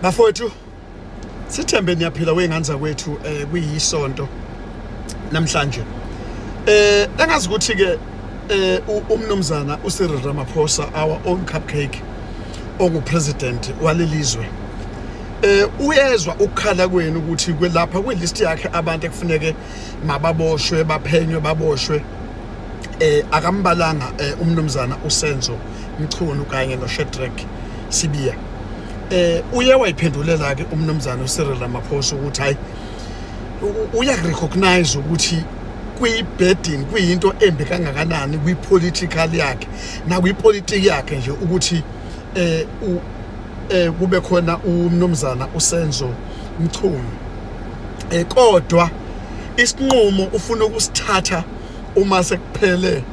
Bafowethu sithembe niyaphila wengane kwethu kuyisonto namhlanje. Engazi ukuthi ke umnumzana uCyril Ramaphosa, our own cupcake, ongupresident walelizwe. Uyezwa ukukhala kwenu ukuthi kwelapha kwelist yakhe abantu ekufuneke mababoshwe baphenywe baboshwe. Akambalanga umnumzana uSenzo Mchunu kanye noShadrack Sibiya. Uye wayiphendulela ke umnumzana uCyril Ramaphosa ukuthi hayi uyarecognize ukuthi kuyibedding kuyinto embi kangakanani kwipolitical yakhe na kwipolitiki yakhe nje ukuthi kube khona umnumzana uSenzo Mchunu. Kodwa isinqumo ufuna ukusithatha uma sekuphele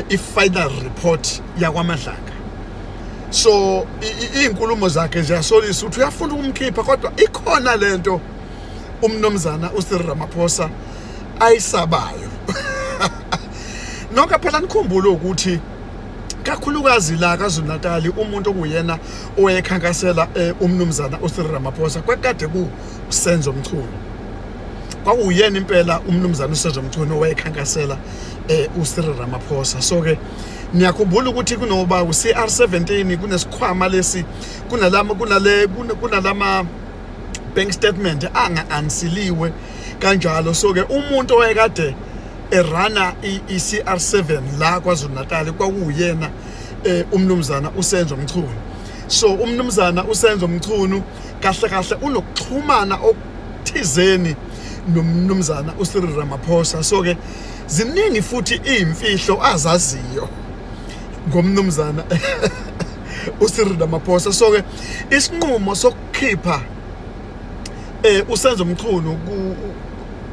i-final report yakwaMadlanga. So inkulumo zakhe ziyasolisa ukuthi uyafuna ukumkhipha, kodwa ikhona lento umnumzana uCyril Ramaphosa ayisabayo. Nonke phela nikhumbule ukuthi kakhulukazi la KwaZulu-Natal umuntu okuyena owayekhankasela umnumzana uCyril Ramaphosa kwakade kuSenzo Mchunu. Kwakuyena impela umnumzana uSenzo Mchunu owayekhankasela uCyril Ramaphosa. So ke niyakhumbula ukuthi kunoba uCR17 kunesikhwama lesi kunalama bank statement anga-ansiliwe kanjalo. So ke umuntu owayekade erana iCR7 la KwaZulu-Natal kwakuyena umnumzana uSenzo Mchunu. So umnumzana uSenzo Mchunu kahle kahle unokuxhumana okuthizeni nomnumzana uCyril Ramaphosa. So ke ziningi futhi izimfihlo azaziyo ngomnumzana uCyril Ramaphosa. So ke isinqumo sokukhipha uSenzo Mchunu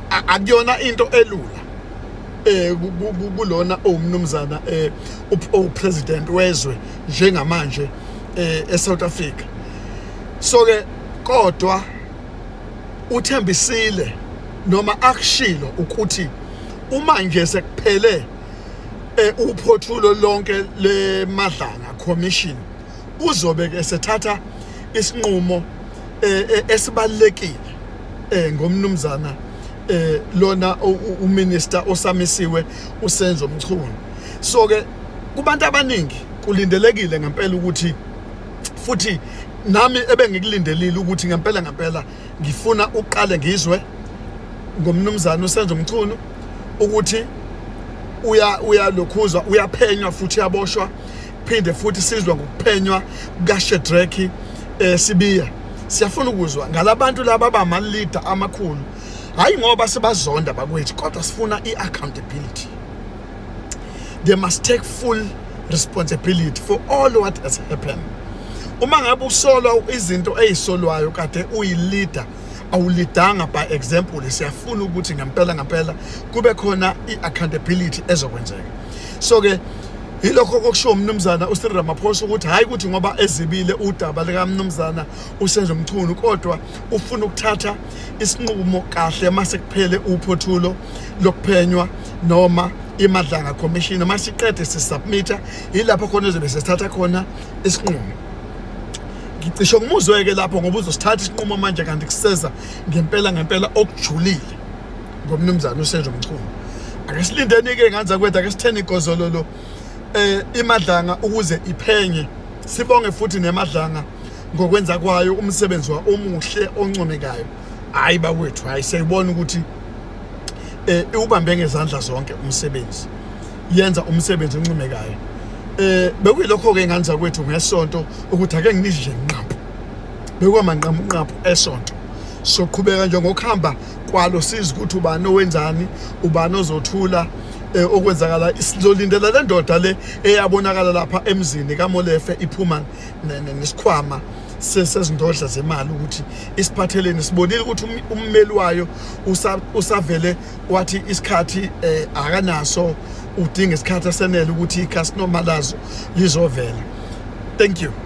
akuyona into elula kulona umnumzana upresident wezwe njengamanje eSouth Africa. So ke kodwa uthembisile noma akushilo ukuthi uma nje sekuphele uphothulo lonke leMadlanga Commission uzobe ke sethatha isinqumo esibalekile ngomnumzana lona uminister osamisiwe uSenzo Mchunu. So ke kubantu abaningi kulindelekile ngempela ukuthi futhi nami ebengikulindelile ukuthi ngempela ngifuna uqale ngizwe ngomnumzana uSenzo Mchunu ukuthi uyalokhuzwa uyaphenywa futhi yaboshwa, phinde futhi sizwa ngokuphenywa kukaShadrack Sibiya. Siyafuna ukuzwa ngalabantu laba abama leader amakhulu, hayi ngoba sebazonda bakwethu, kodwa sifuna i-accountability. They must take full responsibility for all what has happened. Uma ngabe usolwa izinto ezisolwayo kade uyi-leader awulidanga by example, siyafuna ukuthi ngempela kube khona i-accountability ezokwenzeka. So ke yilokho kokusho umnumzana uCyril Ramaphosa ukuthi hayi ukuthi ngoba ezibile udaba lika mnumzana uSenzo Mchunu, kodwa ufuna ukuthatha isinqumo kahle mase kuphele uphothulo lokuphenywa noma iMadlanga Commission. Mase siqede sisubmita yilapho khona ezobe sesithatha khona isinqumo. Ngicishe ngumuzweke lapho ngoba uzosithatha isinqumo manje kanti kuseza ngempela okujulile ngomnumzana uSenzo Mchunu. Ake silindeni ke nganza kwethu, ake sitheni igozololo iMadlanga ukuze iphenye. Sibonge futhi neMadlanga ngokwenza kwayo umsebenzi omuhle oncomekayo. Hayi bakwethu, hayi siyibona ukuthi ubambe ngezandla zonke umsebenzi, yenza umsebenzi oncomekayo. Bekuyilokho ke nganza kwethu ngesonto ukuthi ake nginije nqaphu. Bekwamanqaphu esonto. Soqhubeka nje ngokuhamba kwalo siza ukuthi ubani owenzani, ubani ozothula okwenzakala. Sizolindela le ndoda le eyabonakala lapha emzini kaMolefe iphuma nesikhwama sezindodla zemali ukuthi isiphatheleni. Sibonile ukuthi ummeli wayo usavele wathi isikhathi akanaso, udinga isikhathi esenele ukuthi ikhasi noma lazo lizovela. Thank you.